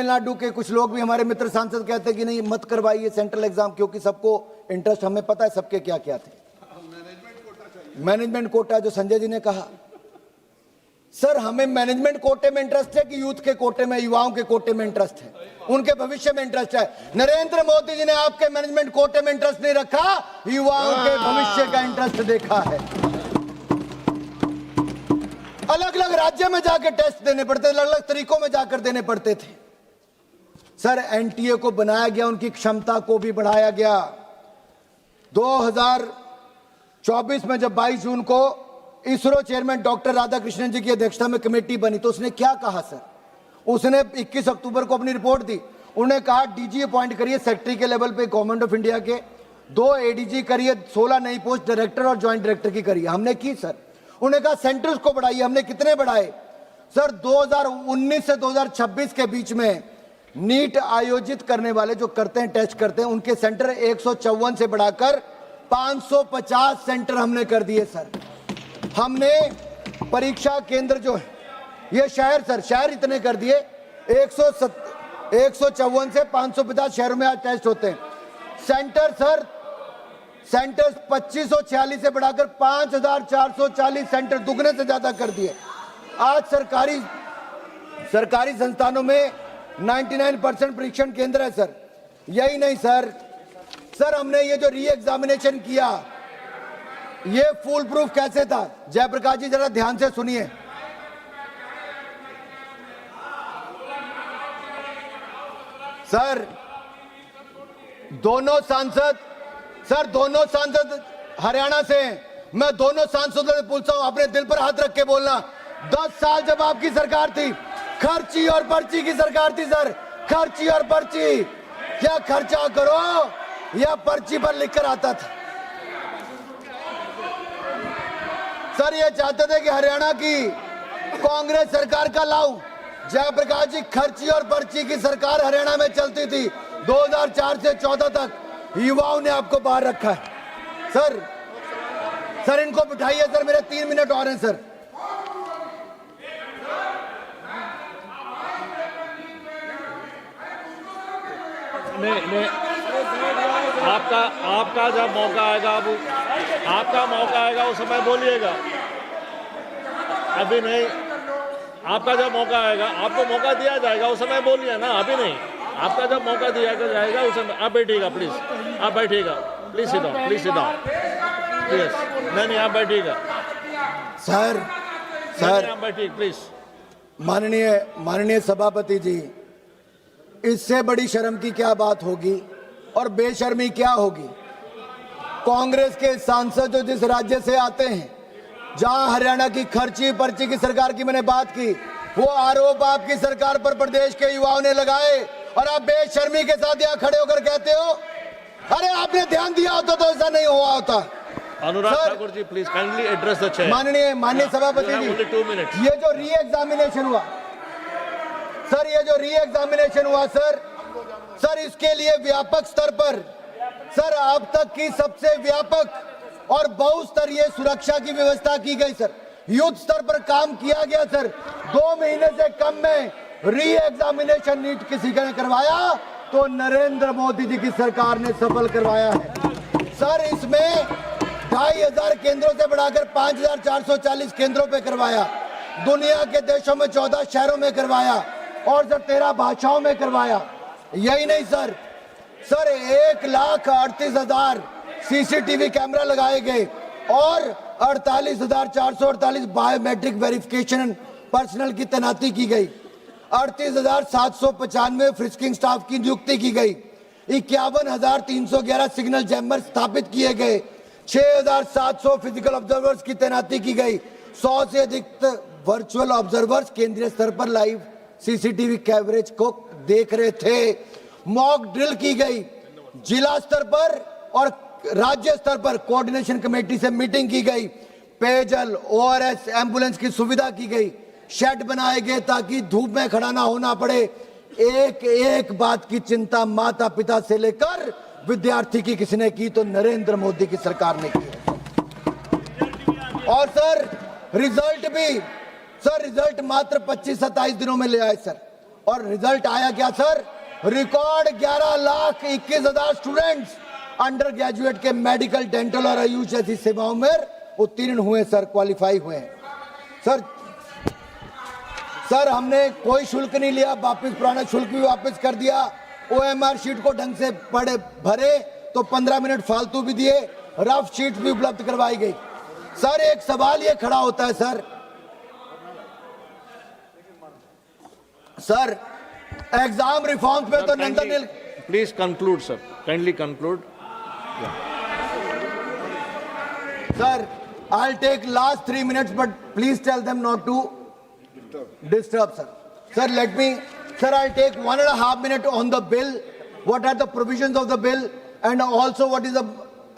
तमिलनाडु के कुछ लोग भी हमारे मित्र सांसद कहते हैं कि नहीं मत करवाइए सेंट्रल एग्जाम, क्योंकि सबको इंटरेस्ट, हमें पता है सबके क्या क्या थे। मैनेजमेंट कोटा जो संजय जी ने कहा, सर हमें मैनेजमेंट कोटे में इंटरेस्ट है कि यूथ के कोटे में, युवाओं के कोटे में इंटरेस्ट है, उनके भविष्य में इंटरेस्ट है। नरेंद्र मोदी जी ने आपके मैनेजमेंट कोटे में इंटरेस्ट नहीं रखा, युवाओं के भविष्य का इंटरेस्ट देखा है। अलग अलग राज्य में जाकर टेस्ट देने पड़ते, अलग अलग तरीकों में जाकर देने पड़ते थे। सर एनटीए को बनाया गया, उनकी क्षमता को भी बढ़ाया गया। 2024 में जब 22 जून को इसरो चेयरमैन डॉक्टर राधाकृष्णन जी की अध्यक्षता में कमेटी बनी तो उसने क्या कहा सर, उसने 21 अक्टूबर को अपनी रिपोर्ट दी। उन्होंने कहा डीजी अपॉइंट करिए सेक्रेटरी के लेवल पे गवर्नमेंट ऑफ इंडिया के, 2 एडीजी करिए, 16 नई पोस्ट डायरेक्टर और ज्वाइंट डायरेक्टर की करिए। हमने की सर। उन्होंने कहा सेंटर्स को बढ़ाइए, हमने कितने बढ़ाए सर? 2019 से 2026 के बीच में नीट आयोजित करने वाले जो करते हैं, टेस्ट करते हैं, उनके सेंटर 154 से बढ़ाकर 550 सेंटर हमने कर दिए सर। हमने परीक्षा केंद्र जो है, ये शहर सर, शहर इतने कर दिए, 154 से 550 शहरों में आज टेस्ट होते हैं। सेंटर सर, सेंटर्स 2546 से बढ़ाकर 5440 सेंटर, दुगने से ज्यादा कर दिए। आज सरकारी संस्थानों में 99% परीक्षण केंद्र है सर। यही नहीं सर, हमने ये जो री एग्जामिनेशन किया, ये फुल प्रूफ कैसे था? जयप्रकाश जी जरा ध्यान से सुनिए। सर दोनों सांसद हरियाणा से हैं। मैं दोनों सांसदों से पूछता हूं, अपने दिल पर हाथ रख के बोलना, 10 साल जब आपकी सरकार थी, खर्ची और पर्ची की सरकार थी सर, खर्ची और पर्ची, क्या खर्चा करो या पर्ची पर लिखकर आता था? सर ये चाहते थे कि हरियाणा की कांग्रेस सरकार का लाऊ। जयप्रकाश जी, खर्ची और पर्ची की सरकार हरियाणा में चलती थी 2004 से 14 तक। युवाओं ने आपको बाहर रखा है सर इनको बिठाइए सर, मेरे 3 मिनट और हैं सर। नहीं, आपका जब मौका आएगा, आपका मौका आएगा उस समय बोलिएगा, अभी नहीं। आपका जब मौका आएगा, आपको मौका दिया जाएगा, उस समय बोलिए ना, अभी नहीं। आपका जब मौका दिया जाएगा उस समय आप बैठिएगा, प्लीज आप बैठिएगा, प्लीज सिट डाउन, प्लीज नहीं आप बैठिएगा सर आप बैठिए प्लीज। माननीय सभापति जी, इससे बड़ी शर्म की क्या बात होगी और बेशर्मी क्या होगी? कांग्रेस के सांसद जो जिस राज्य से आते हैं, जहां हरियाणा की खर्ची पर्ची की सरकार की मैंने बात की, वो आरोप आपकी सरकार पर प्रदेश के युवाओं ने लगाए और आप बेशर्मी के साथ यहाँ खड़े होकर कहते हो अरे आपने ध्यान दिया होता तो ऐसा नहीं हुआ होता। Anurag Thakur ji please kindly address the chair. माननीय सभापति जी, ये जो री एग्जामिनेशन हुआ सर, इसके लिए व्यापक स्तर पर सर अब तक की सबसे व्यापक और बहुस्तरीय सुरक्षा की व्यवस्था की गई सर। युद्ध स्तर पर काम किया गया सर। 2 महीने से कम में री एग्जामिनेशन नीट किसी ने करवाया तो नरेंद्र मोदी जी की सरकार ने सफल करवाया है सर। इसमें 2500 केंद्रों से बढ़ाकर 5440 केंद्रों पे करवाया। दुनिया के देशों में 14 शहरों में करवाया और सर 13 भाषाओं में करवाया। यही नहीं सर 1,38,000 सीसीटीवी कैमरा लगाए गए और 48,448 बायोमेट्रिक वेरिफिकेशन पर्सनल की तैनाती की गई। 38,795 फ्रिस्किंग स्टाफ की नियुक्ति की गई। 51,311 सिग्नल जैमर स्थापित किए गए। 6,700 फिजिकल ऑब्जर्वर्स की तैनाती की गई। 100 से अधिक वर्चुअल ऑब्जर्वर्स केंद्रीय स्तर पर लाइव सीसीटीवी कवरेज को देख रहे थे। मॉक ड्रिल की गई। जिला स्तर पर और राज्य स्तर पर कोऑर्डिनेशन कमेटी से मीटिंग की गई। पेयजल, ओआरएस, एम्बुलेंस की सुविधा की गई। शेड बनाए गए ताकि धूप में खड़ा ना होना पड़े। एक एक बात की चिंता माता पिता से लेकर विद्यार्थी की किसने की? तो नरेंद्र मोदी की सरकार ने की। और सर रिजल्ट भी, सर रिजल्ट मात्र 25-27 दिनों में ले आए सर। और रिजल्ट आया क्या sir? Record 11,21,000 students under graduate के मेडिकल, डेंटल और आयुष जैसी सेवाओं में उत्तीर्ण हुए सर, क्वालिफाई हुए सर हमने कोई शुल्क नहीं लिया, वापस पुराना शुल्क भी वापस कर दिया। OMR शीट को ढंग से पढ़े भरे तो 15 मिनट फालतू भी दिए, रफ शीट भी उपलब्ध करवाई गई। सर एक सवाल ये खड़ा होता है सर एग्जाम रिफॉर्म्स में तो Nandan, please conclude sir, kindly conclude. Sir I'll take last 3 minutes, but please tell them not to disturb, sir. Sir, I'll take 1.5 minutes on the bill. What are the provisions of the bill, and also what is the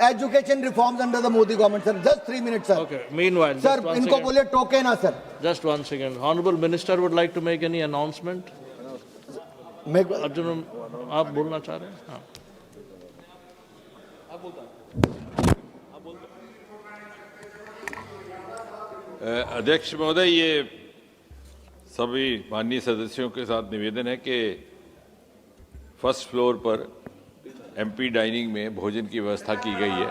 education reforms under the Modi government, sir? Just 3 minutes, sir. Okay. Meanwhile, sir, इनको बोलिए टोके ना, sir. Just one second. Honorable Minister would like to make any announcement. Arjun, आप बोलना चाह रहे हैं? हाँ. अध्यक्ष महोदय, ये सभी माननीय सदस्यों के साथ निवेदन है कि फर्स्ट फ्लोर पर MP डाइनिंग में भोजन की व्यवस्था की गई है।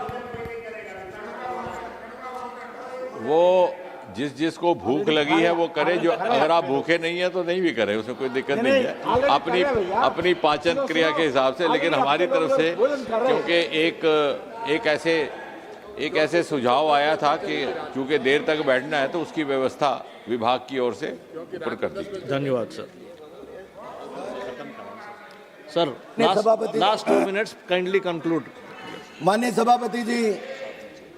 वो जिसको भूख लगी है वो करे, जो अगर आप भूखे नहीं है तो नहीं भी करे, उसमें कोई दिक्कत नहीं है, अपनी पाचन क्रिया के हिसाब से। लेकिन हमारी तरफ से क्योंकि एक ऐसे सुझाव आया था कि चूंकि देर तक बैठना है तो उसकी व्यवस्था विभाग की ओर से ऊपर कर दी। धन्यवाद sir. Sir last 2 minutes, kindly conclude. माननीय सभापति जी,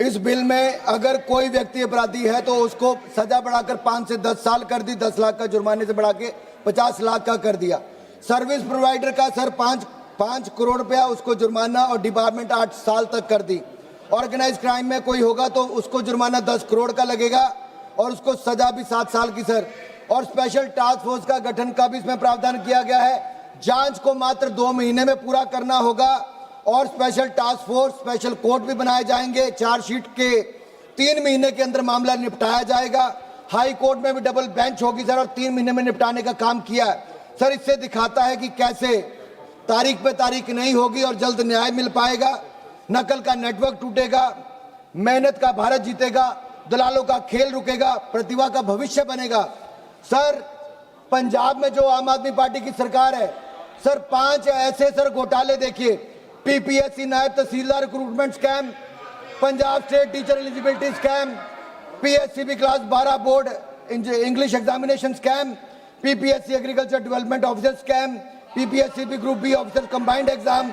इस बिल में अगर कोई व्यक्ति अपराधी है तो उसको सजा बढ़ाकर 5 से 10 साल कर दी, 10 लाख का जुर्माने से बढ़ा के 50 लाख का कर दिया। सर्विस प्रोवाइडर का सर 5 करोड़ रुपया उसको जुर्माना और डिपार्टमेंट 8 साल तक कर दी। ऑर्गेनाइज क्राइम में कोई होगा तो उसको जुर्माना 10 करोड़ का लगेगा और उसको सजा भी 7 साल की सर। और स्पेशल टास्क फोर्स का गठन का भी इसमें प्रावधान किया गया है। जांच को मात्र 2 महीने में पूरा करना होगा और special task force, special court भी बनाए जाएंगे। चार्जशीट के 3 महीने के अंदर मामला निपटाया जाएगा। हाई कोर्ट में भी डबल बेंच होगी सर और 3 महीने में निपटाने का काम किया है सर। इससे दिखाता है कि कैसे तारीख पे तारीख नहीं होगी और जल्द न्याय मिल पाएगा। नकल का नेटवर्क टूटेगा, मेहनत का भारत जीतेगा, दलालों का खेल रुकेगा, प्रतिभा का भविष्य बनेगा। सर पंजाब में जो आम आदमी पार्टी की सरकार है सर, 5 ऐसे सर घोटाले देखिए। PPSC नायब तहसीलदार recruitment scam, Punjab state teacher eligibility scam, PSCB class 12 board English examination scam, PPSC agriculture development officer scam, PPSCB group B officer combined exam,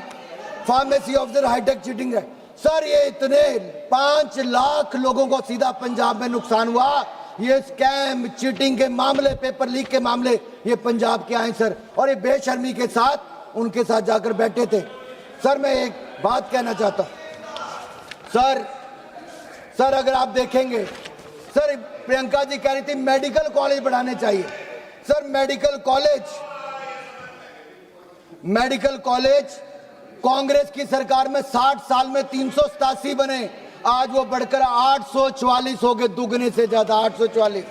pharmacy officer hi-tech cheating है sir. ये इतने 5 लाख लोगों को सीधा पंजाब में नुकसान हुआ। ये स्कैम, चीटिंग के मामले, पेपर लीक के मामले ये पंजाब के आए सर, और ये बेशर्मी के साथ उनके साथ जाकर बैठे थे। सर मैं एक बात कहना चाहता हूं सर अगर आप देखेंगे सर, प्रियंका जी कह रही थी मेडिकल कॉलेज बढ़ाने चाहिए। सर मेडिकल कॉलेज कांग्रेस की सरकार में 60 साल में 387 बने, आज वो बढ़कर 844 हो गए, दुगने से ज्यादा 844।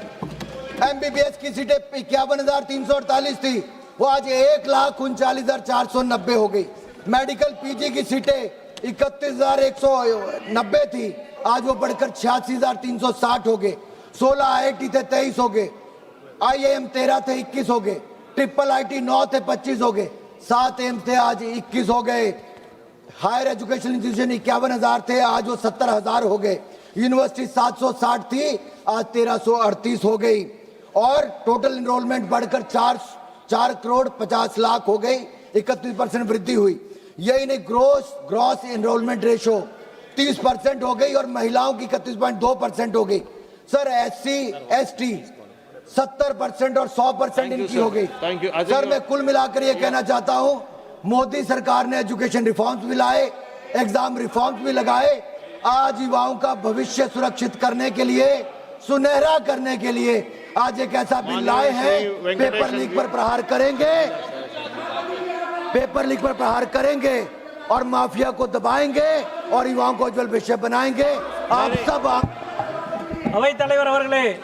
MBBS की सीटें 51,348 थी, वो आज 1,39,490 हो गई। मेडिकल PG की सीटें 31,190 थी, आज वो बढ़कर 86,360 हो गए। 16 IIT थे 23 हो गए, IIM 13 थे 21 हो गए, IIIT 9 थे 25 हो गए, 7 एम्स थे आज 21 हो गए। हायर एजुकेशन इंस्टीट्यूशन 51,000 थे, आज वो 70,000 हो गए। यूनिवर्सिटी 760 थी, आज 1,338 हो गई। और टोटल एनरोलमेंट बढ़कर 4 करोड़ 50 लाख हो गई, 31% वृद्धि हुई। यही नहीं, ग्रॉस एनरोलमेंट रेशो 30% हो गई और महिलाओं की 31.2% हो गई। सर SC ST 70% और 100% इनकी हो गई। सर मैं कुल मिलाकर ये कहना चाहता हूं, मोदी सरकार ने एजुकेशन रिफॉर्म्स भी लाए, एग्जाम रिफॉर्म्स भी लगाए। आज युवाओं का भविष्य सुरक्षित करने के लिए, सुनहरा करने के लिए आज एक ऐसा बिल लाए हैं। पेपर लीक पर प्रहार करेंगे और माफिया को दबाएंगे और युवाओं को उज्जवल भविष्य बनाएंगे। आप सब अवैध தலைவர் அவர்களே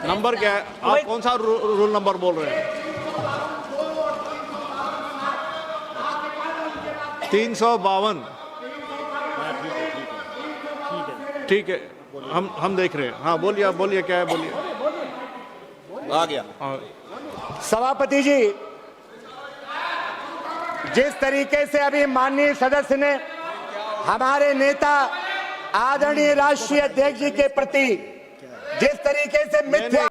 नंबर क्या है? आप कौन सा रूल नंबर बोल रहे हैं? 352। ठीक है, हम देख रहे हैं। हाँ बोलिए, आप बोलिए, क्या है, बोलिए। आ गया। हाँ, सभापति जी, जिस तरीके से अभी माननीय सदस्य ने हमारे नेता आदरणीय राष्ट्रीय अध्यक्ष जी के प्रति जिस तरीके से मिथ्या